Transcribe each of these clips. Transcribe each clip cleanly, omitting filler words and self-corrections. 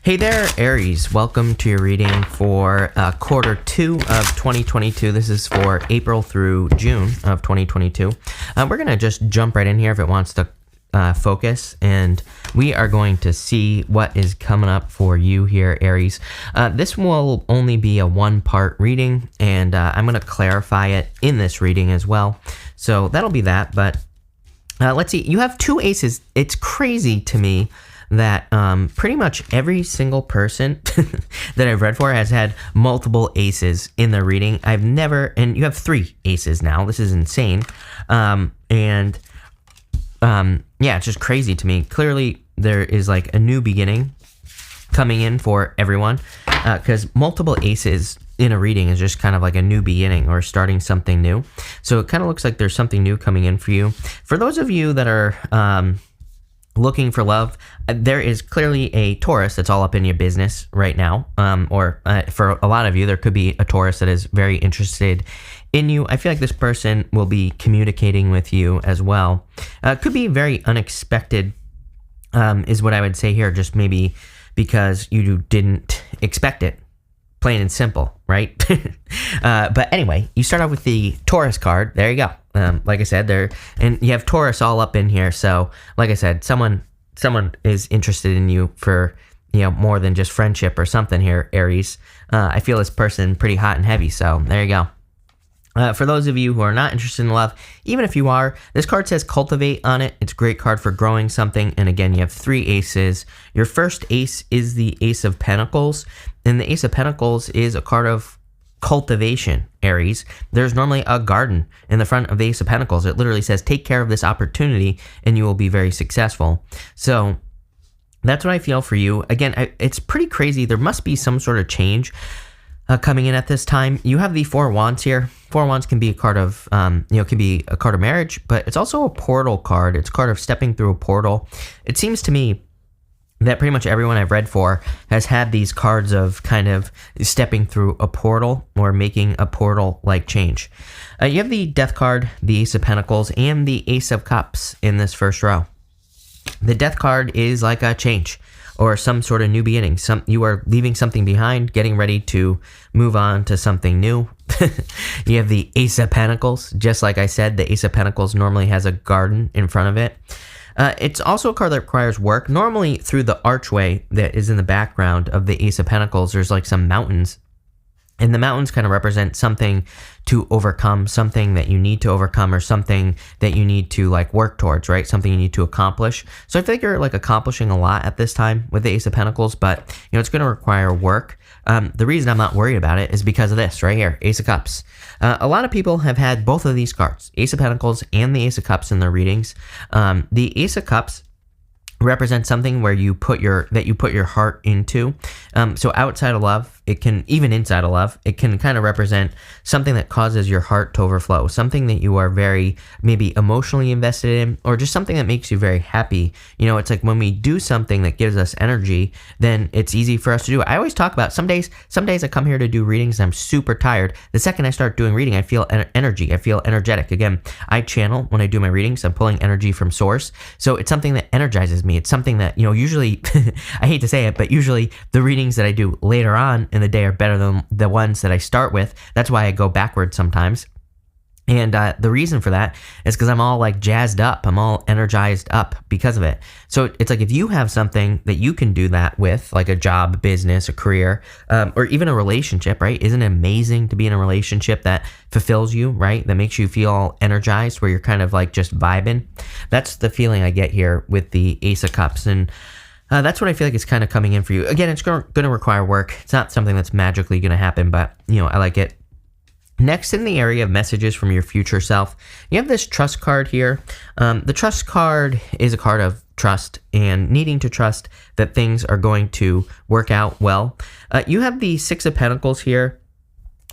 Hey there, Aries. Welcome to your reading for quarter 2 of 2022. This is for April through June of 2022. We're going to just jump right in here if it wants to focus, and we are going to see what is coming up for you here, Aries. This will only be a one-part reading, and I'm going to clarify it in this reading as well. So that'll be that, but let's see. You have 2 aces. It's crazy to me that pretty much every single person that I've read for has had multiple aces in their reading. I've never, and you have 3 aces now. This is insane. Yeah, it's just crazy to me. Clearly, there is like a new beginning coming in for everyone, because multiple aces in a reading is just kind of like a new beginning or starting something new. So it kind of looks like there's something new coming in for you. For those of you that are looking for love, there is clearly a Taurus that's all up in your business right now, or for a lot of you, there could be a Taurus that is very interested in you. I feel like this person will be communicating with you as well. Could be very unexpected, is what I would say here, just maybe because you didn't expect it. Plain and simple, right? But anyway, you start off with the Taurus card. There you go. Like I said, there, and you have Taurus all up in here. So, like I said, someone is interested in you for, more than just friendship or something here, Aries. I feel this person pretty hot and heavy. So there you go. For those of you who are not interested in love, even if you are, this card says cultivate on it. It's a great card for growing something. And again, you have 3 aces. Your first ace is the Ace of Pentacles. And the Ace of Pentacles is a card of cultivation, Aries. There's normally a garden in the front of the Ace of Pentacles. It literally says, take care of this opportunity and you will be very successful. So that's what I feel for you. Again, it's pretty crazy. There must be some sort of change coming in at this time. You have the 4 Wands here. 4 Wands can be a card of, can be a card of marriage, but it's also a portal card. It's a card of stepping through a portal. It seems to me that pretty much everyone I've read for has had these cards of kind of stepping through a portal or making a portal-like change. You have the Death card, the Ace of Pentacles, and the Ace of Cups in this first row. The Death card is like a change or some sort of new beginning. You are leaving something behind, getting ready to move on to something new. You have the Ace of Pentacles. Just like I said, the Ace of Pentacles normally has a garden in front of it. It's also a card that requires work. Normally, through the archway that is in the background of the Ace of Pentacles, there's like some mountains. And the mountains kind of represent something to overcome, something that you need to overcome, or something that you need to like work towards, right? Something you need to accomplish. So I think you're like accomplishing a lot at this time with the Ace of Pentacles, but it's going to require work. The reason I'm not worried about it is because of this right here, Ace of Cups. A lot of people have had both of these cards, Ace of Pentacles and the Ace of Cups in their readings. The Ace of Cups represents something where you put your heart into. So outside of love, it can, even inside of love, it can kind of represent something that causes your heart to overflow, something that you are very maybe emotionally invested in, or just something that makes you very happy. It's like when we do something that gives us energy, then it's easy for us to do it. I always talk about some days I come here to do readings and I'm super tired. The second I start doing reading, I feel energy. I feel energetic. Again, I channel when I do my readings. I'm pulling energy from source. So it's something that energizes me. It's something that, usually, I hate to say it, but usually the readings that I do later on in the day are better than the ones that I start with. That's why I go backwards sometimes. And the reason for that is because I'm all like jazzed up. I'm all energized up because of it. So it's like if you have something that you can do that with, like a job, business, a career, or even a relationship, right? Isn't it amazing to be in a relationship that fulfills you, right? That makes you feel energized, where you're kind of like just vibing. That's the feeling I get here with the Ace of Cups. And that's what I feel like is kind of coming in for you. Again, it's going to require work. It's not something that's magically going to happen, but I like it. Next, in the area of messages from your future self, you have this Trust card here. The Trust card is a card of trust and needing to trust that things are going to work out well. You have the 6 of Pentacles here.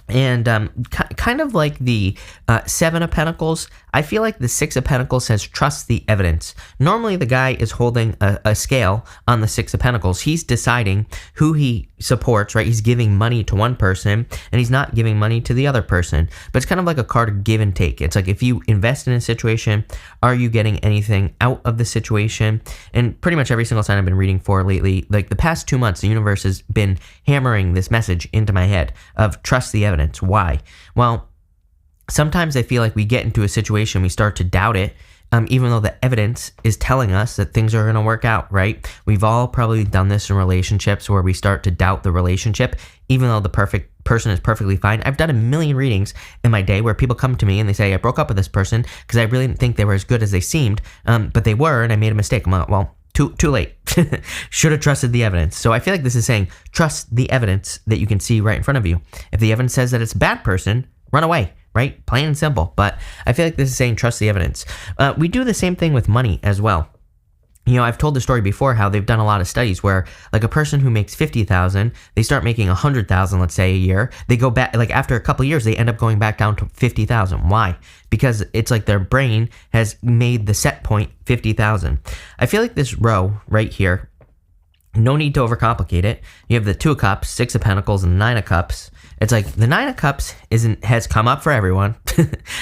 And kind of like the 7 of Pentacles, I feel like the Six of Pentacles says trust the evidence. Normally the guy is holding a scale on the Six of Pentacles. He's deciding who he supports, right? He's giving money to one person and he's not giving money to the other person. But it's kind of like a card of give and take. It's like if you invest in a situation, are you getting anything out of the situation? And pretty much every single sign I've been reading for lately, like the past 2 months, the universe has been hammering this message into my head of trust the evidence. Why? Well, sometimes I feel like we get into a situation, we start to doubt it, even though the evidence is telling us that things are going to work out, right? We've all probably done this in relationships where we start to doubt the relationship, even though the perfect person is perfectly fine. I've done a million readings in my day where people come to me and they say, I broke up with this person because I really didn't think they were as good as they seemed, but they were, and I made a mistake. I'm like, well, too late. Should have trusted the evidence. So I feel like this is saying, trust the evidence that you can see right in front of you. If the evidence says that it's a bad person, run away, right? Plain and simple. But I feel like this is saying, trust the evidence. We do the same thing with money as well. You know, I've told the story before how they've done a lot of studies where like a person who makes 50,000, they start making 100,000, let's say a year. They go back, like after a couple of years, they end up going back down to 50,000. Why? Because it's like their brain has made the set point 50,000. I feel like this row right here, no need to overcomplicate it. You have the Two of Cups, Six of Pentacles, and Nine of Cups. It's like the Nine of Cups has come up for everyone.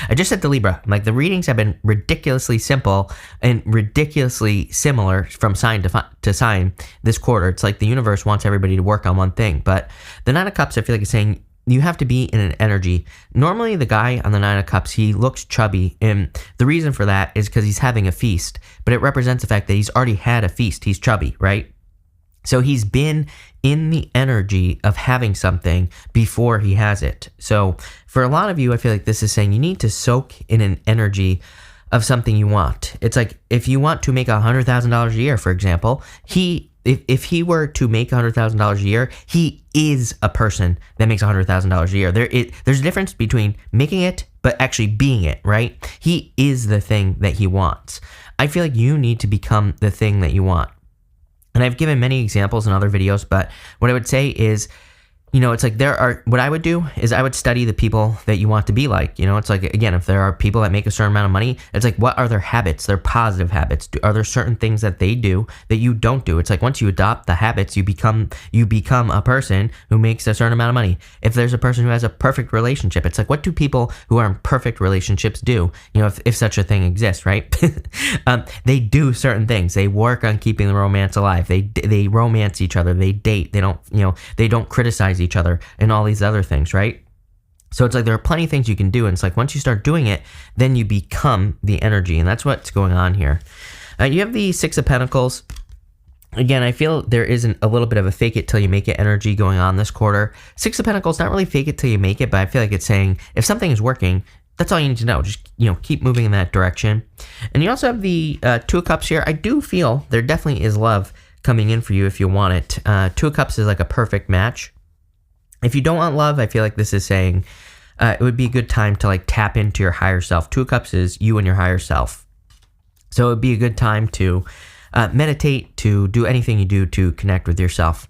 I just said to Libra, like the readings have been ridiculously simple and ridiculously similar from sign to sign this quarter. It's like the universe wants everybody to work on one thing. But the Nine of Cups, I feel like it's saying you have to be in an energy. Normally the guy on the Nine of Cups, he looks chubby. And the reason for that is because he's having a feast. But it represents the fact that he's already had a feast. He's chubby, right? So he's been in the energy of having something before he has it. So for a lot of you, I feel like this is saying you need to soak in an energy of something you want. It's like if you want to make $100,000 a year, for example, if he were to make $100,000 a year, he is a person that makes $100,000 a year. There's a difference between making it but actually being it, right? He is the thing that he wants. I feel like you need to become the thing that you want. And I've given many examples in other videos, but what I would say is, you know, it's like what I would do is I would study the people that you want to be like. You know, it's like, again, if there are people that make a certain amount of money, it's like, what are their habits, their positive habits? Are there certain things that they do that you don't do? It's like once you adopt the habits, you become a person who makes a certain amount of money. If there's a person who has a perfect relationship, it's like, what do people who are in perfect relationships do? You know, if such a thing exists, right? They do certain things. They work on keeping the romance alive. They romance each other. They date. They don't criticize each other and all these other things, right? So it's like there are plenty of things you can do, and it's like once you start doing it, then you become the energy, and that's what's going on here. You have the Six of Pentacles. Again, I feel there isn't a little bit of a fake it till you make it energy going on this quarter. Six of Pentacles, not really fake it till you make it, but I feel like it's saying if something is working, that's all you need to know. Just, you know, keep moving in that direction. And you also have the Two of Cups here. I do feel there definitely is love coming in for you if you want it. Two of Cups is like a perfect match. If you don't want love, I feel like this is saying it would be a good time to like tap into your higher self. Two of Cups is you and your higher self. So it would be a good time to meditate, to do anything you do to connect with yourself.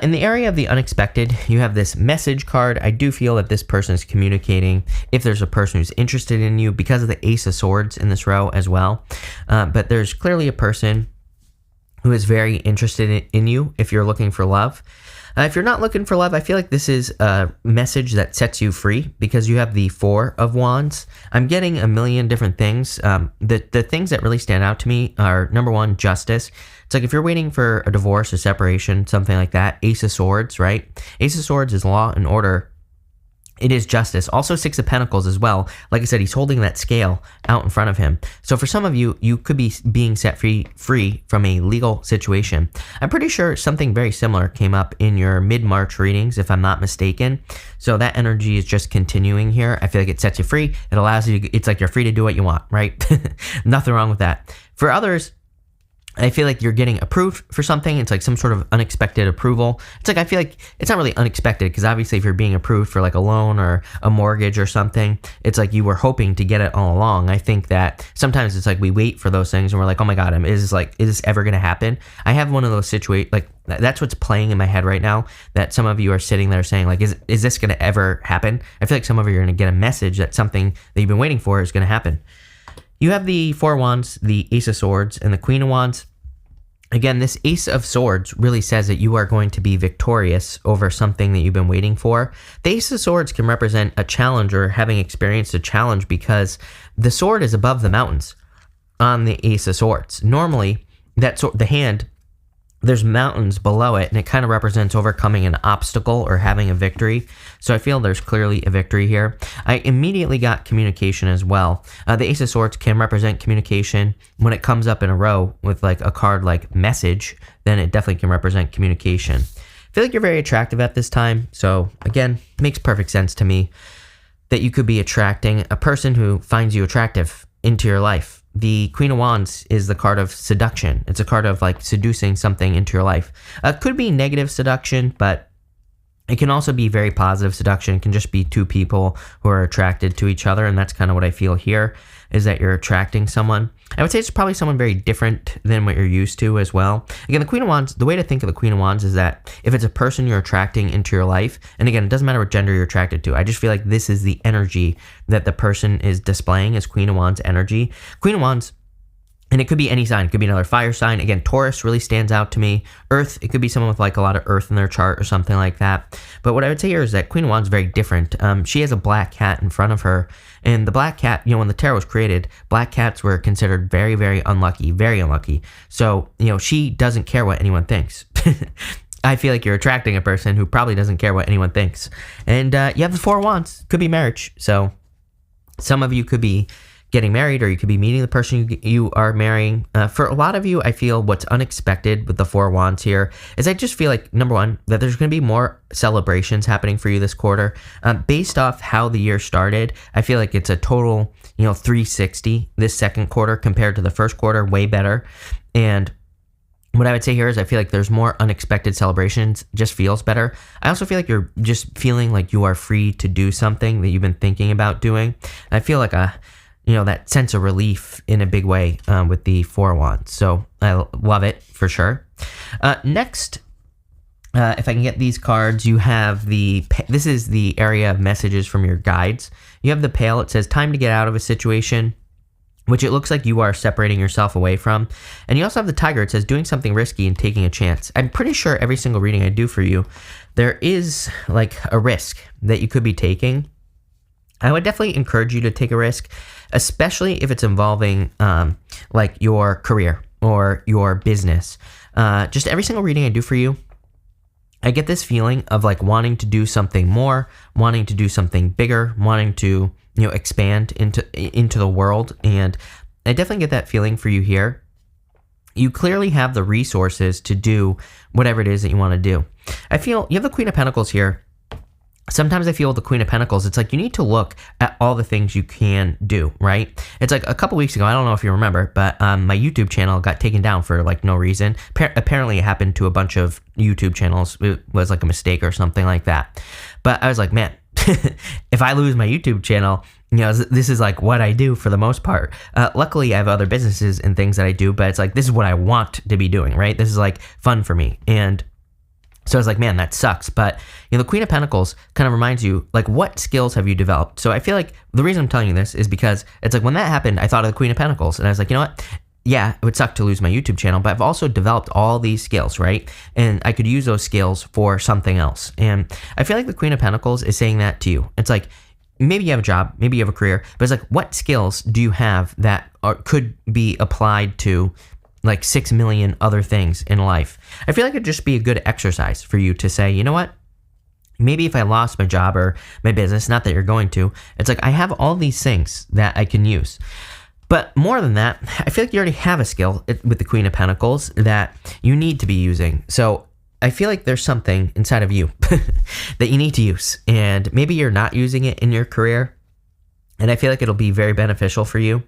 In the area of the unexpected, you have this message card. I do feel that this person is communicating if there's a person who's interested in you because of the Ace of Swords in this row as well. But there's clearly a person who is very interested in you if you're looking for love. If you're not looking for love, I feel like this is a message that sets you free because you have the Four of Wands. I'm getting a million different things. The things that really stand out to me are, number one, justice. It's like if you're waiting for a divorce, a separation, something like that. Ace of Swords, right? Ace of Swords is law and order. It is justice. Also Six of Pentacles as well. Like I said, he's holding that scale out in front of him. So for some of you, you could be being set free from a legal situation. I'm pretty sure something very similar came up in your mid-March readings, if I'm not mistaken. So that energy is just continuing here. I feel like it sets you free. It allows you, it's like you're free to do what you want, right? Nothing wrong with that. For others, I feel like you're getting approved for something. It's like some sort of unexpected approval. It's like, I feel like it's not really unexpected because obviously if you're being approved for like a loan or a mortgage or something, it's like you were hoping to get it all along. I think that sometimes it's like we wait for those things and we're like, oh my God, is this ever going to happen? I have one of those situations, like that's what's playing in my head right now, that some of you are sitting there saying like, is this going to ever happen? I feel like some of you are going to get a message that something that you've been waiting for is going to happen. You have the Four of Wands, the Ace of Swords, and the Queen of Wands. Again, this Ace of Swords really says that you are going to be victorious over something that you've been waiting for. The Ace of Swords can represent a challenge or having experienced a challenge because the sword is above the mountains on the Ace of Swords. Normally, the hand, there's mountains below it, and it kind of represents overcoming an obstacle or having a victory. So I feel there's clearly a victory here. I immediately got communication as well. The Ace of Swords can represent communication. When it comes up in a row with like a card like message, then it definitely can represent communication. I feel like you're very attractive at this time. So again, makes perfect sense to me that you could be attracting a person who finds you attractive into your life. The Queen of Wands is the card of seduction. It's a card of like seducing something into your life. Could be negative seduction, but it can also be very positive seduction. It can just be two people who are attracted to each other, and that's kind of what I feel here, is that you're attracting someone. I would say it's probably someone very different than what you're used to as well. Again, the Queen of Wands, the way to think of the Queen of Wands is that if it's a person you're attracting into your life, and again, it doesn't matter what gender you're attracted to, I just feel like this is the energy that the person is displaying as Queen of Wands energy. Queen of Wands, and it could be any sign. It could be another fire sign. Again, Taurus really stands out to me. Earth, it could be someone with like a lot of earth in their chart or something like that. But what I would say here is that Queen of Wands is very different. She has a black cat in front of her. And the black cat, when the tarot was created, black cats were considered very, very unlucky, very unlucky. So, she doesn't care what anyone thinks. I feel like you're attracting a person who probably doesn't care what anyone thinks. And you have the Four of Wands. Could be marriage. So some of you could be getting married, or you could be meeting the person you are marrying. For a lot of you, I feel what's unexpected with the Four of Wands here is I just feel like, number one, that there's going to be more celebrations happening for you this quarter. Based off how the year started, I feel like it's a total, 360 this second quarter compared to the first quarter, way better. And what I would say here is I feel like there's more unexpected celebrations, just feels better. I also feel like you're just feeling like you are free to do something that you've been thinking about doing. And I feel like that sense of relief in a big way with the Four of Wands. So I love it for sure. Next, if I can get these cards, you have this is the area of messages from your guides. You have the Pale. It says time to get out of a situation, which it looks like you are separating yourself away from. And you also have the Tiger. It says doing something risky and taking a chance. I'm pretty sure every single reading I do for you, there is like a risk that you could be taking. I would definitely encourage you to take a risk, especially if it's involving like your career or your business. Just every single reading I do for you, I get this feeling of like wanting to do something more, wanting to do something bigger, wanting to expand into the world. And I definitely get that feeling for you here. You clearly have the resources to do whatever it is that you want to do. I feel you have the Queen of Pentacles here. Sometimes I feel with the Queen of Pentacles, it's like you need to look at all the things you can do, right? It's like a couple weeks ago, I don't know if you remember, but my YouTube channel got taken down for like no reason. Apparently it happened to a bunch of YouTube channels. It was like a mistake or something like that. But I was like, man, if I lose my YouTube channel, this is like what I do for the most part. Luckily, I have other businesses and things that I do, but it's like, this is what I want to be doing, right? This is like fun for me. And so I was like, man, that sucks. But, the Queen of Pentacles kind of reminds you, like, what skills have you developed? So I feel like the reason I'm telling you this is because it's like when that happened, I thought of the Queen of Pentacles. And I was like, you know what? Yeah, it would suck to lose my YouTube channel, but I've also developed all these skills, right? And I could use those skills for something else. And I feel like the Queen of Pentacles is saying that to you. It's like, maybe you have a job, maybe you have a career, but it's like, what skills do you have that could be applied to like 6 million other things in life? I feel like it'd just be a good exercise for you to say, you know what? Maybe if I lost my job or my business, not that you're going to, it's like I have all these things that I can use. But more than that, I feel like you already have a skill with the Queen of Pentacles that you need to be using. So I feel like there's something inside of you that you need to use. And maybe you're not using it in your career. And I feel like it'll be very beneficial for you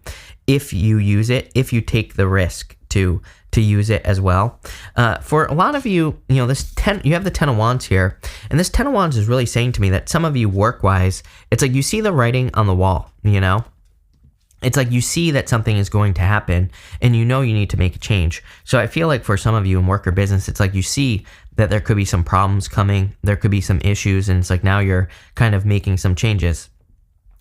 if you use it, if you take the risk to use it as well. For a lot of you, you have the 10 of Wands here, and this 10 of Wands is really saying to me that some of you work-wise, it's like you see the writing on the wall, It's like you see that something is going to happen, and you need to make a change. So I feel like for some of you in work or business, it's like you see that there could be some problems coming, there could be some issues, and it's like now you're kind of making some changes.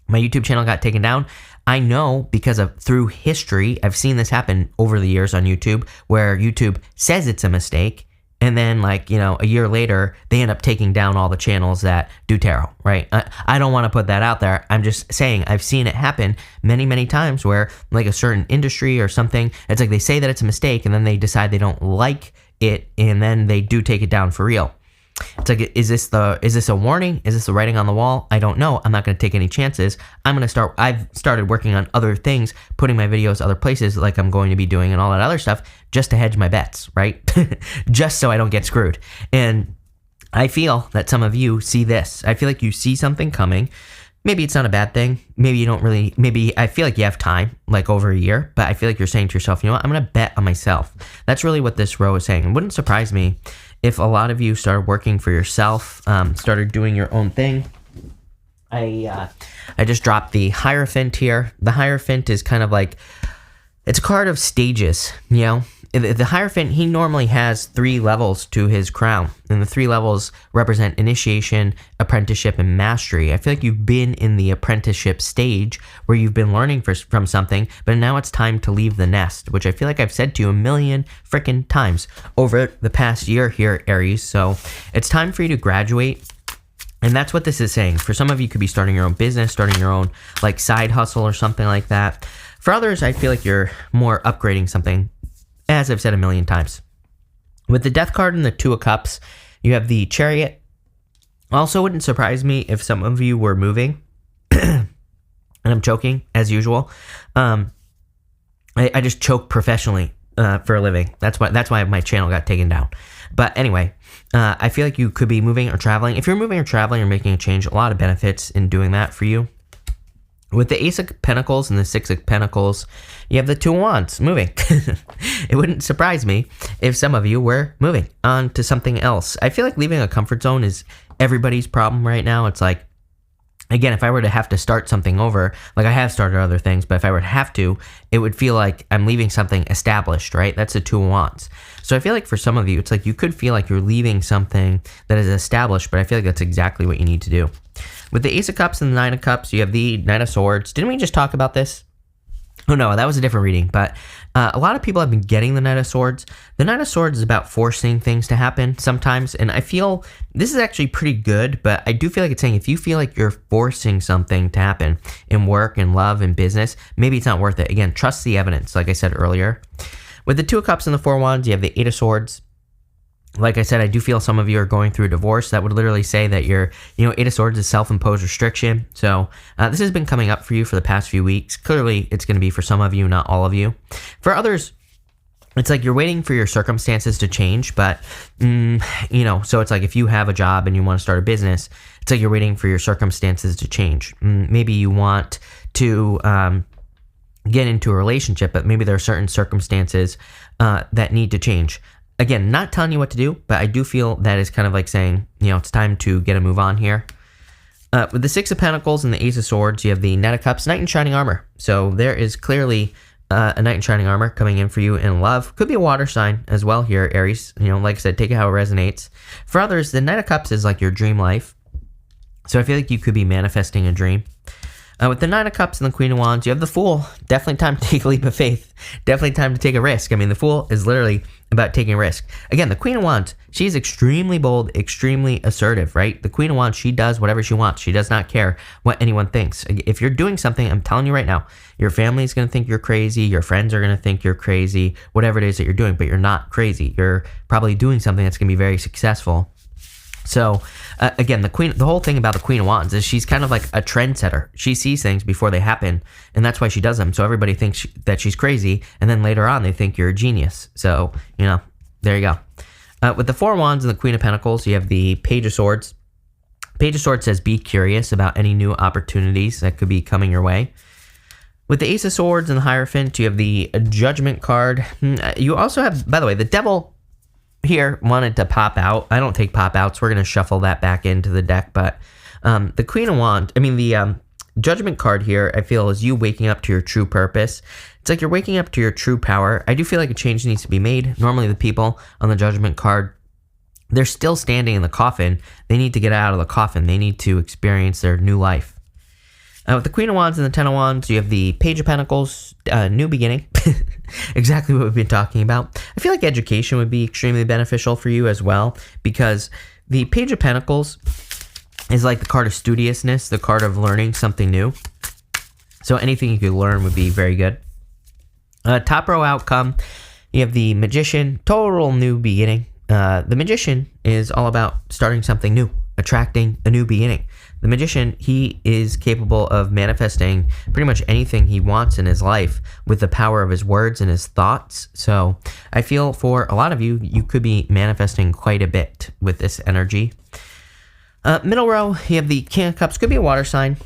My YouTube channel got taken down. I know because of through history, I've seen this happen over the years on YouTube, where YouTube says it's a mistake, and then like, you know, a year later, they end up taking down all the channels that do tarot, right? I don't want to put that out there. I'm just saying I've seen it happen many, many times where like a certain industry or something, it's like they say that it's a mistake and then they decide they don't like it and then they do take it down for real. It's like, is this a warning? Is this the writing on the wall? I don't know. I'm not going to take any chances. I've started working on other things, putting my videos other places like I'm going to be doing and all that other stuff just to hedge my bets, right? Just so I don't get screwed. And I feel that some of you see this. I feel like you see something coming. Maybe it's not a bad thing. Maybe you don't really, maybe I feel like you have time, like over a year, but I feel like you're saying to yourself, you know what, I'm going to bet on myself. That's really what this row is saying. It wouldn't surprise me if a lot of you started working for yourself, started doing your own thing. I just dropped the Hierophant here. The Hierophant is kind of like, it's a card of stages, you know? The Hierophant, he normally has 3 levels to his crown, and the 3 levels represent initiation, apprenticeship, and mastery. I feel like you've been in the apprenticeship stage where you've been learning from something, but now it's time to leave the nest, which I feel like I've said to you a million freaking times over the past year here, Aries. So it's time for you to graduate. And that's what this is saying. For some of you, could be starting your own business, starting your own like side hustle or something like that. For others, I feel like you're more upgrading something, as I've said a million times. With the Death card and the Two of Cups, you have the Chariot. Also, wouldn't surprise me if some of you were moving. And I'm choking, as usual. I just choke professionally for a living. That's why my channel got taken down. But anyway, I feel like you could be moving or traveling. If you're moving or traveling or making a change, a lot of benefits in doing that for you. With the Ace of Pentacles and the Six of Pentacles, you have the Two of Wands moving. It wouldn't surprise me if some of you were moving on to something else. I feel like leaving a comfort zone is everybody's problem right now. It's like, again, if I were to have to start something over, like I have started other things, but if I were to have to, it would feel like I'm leaving something established, right? That's the Two of Wands. So I feel like for some of you, it's like you could feel like you're leaving something that is established, but I feel like that's exactly what you need to do. With the Ace of Cups and the Nine of Cups, you have the Knight of Swords. Didn't we just talk about this? Oh no, that was a different reading, but a lot of people have been getting the Knight of Swords. The Knight of Swords is about forcing things to happen sometimes, and I feel this is actually pretty good, but I do feel like it's saying if you feel like you're forcing something to happen in work and love and business, maybe it's not worth it. Again, trust the evidence, like I said earlier. With the Two of Cups and the Four of Wands, you have the Eight of Swords. Like I said, I do feel some of you are going through a divorce. That would literally say that Eight of Swords is self-imposed restriction. So this has been coming up for you for the past few weeks. Clearly, it's going to be for some of you, not all of you. For others, it's like you're waiting for your circumstances to change. But, so it's like if you have a job and you want to start a business, it's like you're waiting for your circumstances to change. Maybe you want to get into a relationship, but maybe there are certain circumstances that need to change. Again, not telling you what to do, but I do feel that is kind of like saying, it's time to get a move on here. With the Six of Pentacles and the Ace of Swords, you have the Knight of Cups, Knight in Shining Armor. So there is clearly a Knight in Shining Armor coming in for you in love. Could be a water sign as well here, Aries. Like I said, take it how it resonates. For others, the Knight of Cups is like your dream life. So I feel like you could be manifesting a dream. With the Nine of Cups and the Queen of Wands, you have the Fool. Definitely time to take a leap of faith. Definitely time to take a risk. I mean, the Fool is literally about taking a risk. Again, the Queen of Wands, she's extremely bold, extremely assertive, right? The Queen of Wands, she does whatever she wants. She does not care what anyone thinks. If you're doing something, I'm telling you right now, your family's going to think you're crazy. Your friends are going to think you're crazy, whatever it is that you're doing, but you're not crazy. You're probably doing something that's going to be very successful. So, again, the whole thing about the Queen of Wands is she's kind of like a trendsetter. She sees things before they happen, and that's why she does them. So everybody thinks that she's crazy, and then later on they think you're a genius. So, there you go. With the Four of Wands and the Queen of Pentacles, you have the Page of Swords. Page of Swords says be curious about any new opportunities that could be coming your way. With the Ace of Swords and the Hierophant, you have the Judgment card. You also have, by the way, the Devil here wanted to pop out. I don't take pop outs. We're going to shuffle that back into the deck. But the Queen of Wands, the Judgment card here, I feel is you waking up to your true purpose. It's like you're waking up to your true power. I do feel like a change needs to be made. Normally the people on the Judgment card, they're still standing in the coffin. They need to get out of the coffin. They need to experience their new life. With the Queen of Wands and the Ten of Wands, you have the Page of Pentacles, new beginning. Exactly what we've been talking about. I feel like education would be extremely beneficial for you as well, because the Page of Pentacles is like the card of studiousness, the card of learning something new. So anything you could learn would be very good. Top row outcome, you have the Magician, total new beginning. The Magician is all about starting something new, attracting a new beginning. The Magician, he is capable of manifesting pretty much anything he wants in his life with the power of his words and his thoughts. So I feel for a lot of you, you could be manifesting quite a bit with this energy. Middle row, you have the King of Cups, could be a water sign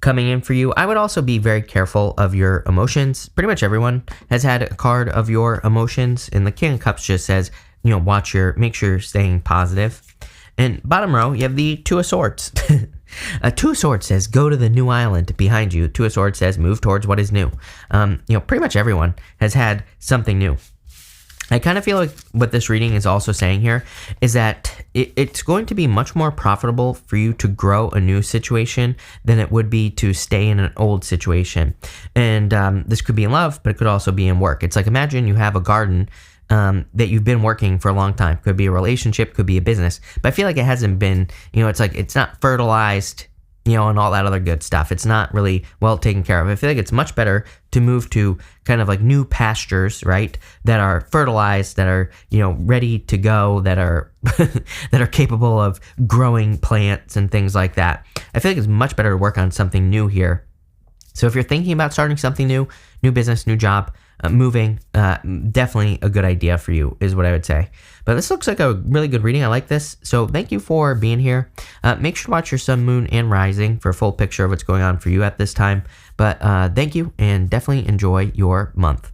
coming in for you. I would also be very careful of your emotions. Pretty much everyone has had a card of your emotions, and the King of Cups just says, make sure you're staying positive. And bottom row, you have the Two of Swords. Two of Swords says, go to the new island behind you. Two of Swords says, move towards what is new. Pretty much everyone has had something new. I kind of feel like what this reading is also saying here is that it's going to be much more profitable for you to grow a new situation than it would be to stay in an old situation. And this could be in love, but it could also be in work. It's like, imagine you have a garden that you've been working for a long time. Could be a relationship, could be a business. But I feel like it hasn't been, it's like it's not fertilized, and all that other good stuff. It's not really well taken care of. I feel like it's much better to move to kind of like new pastures, right? That are fertilized, that are, ready to go, that are that are capable of growing plants and things like that. I feel like it's much better to work on something new here. So if you're thinking about starting something new business, new job, moving, definitely a good idea for you is what I would say. But this looks like a really good reading. I like this. So thank you for being here. Make sure to watch your sun, moon, and rising for a full picture of what's going on for you at this time. But thank you, and definitely enjoy your month.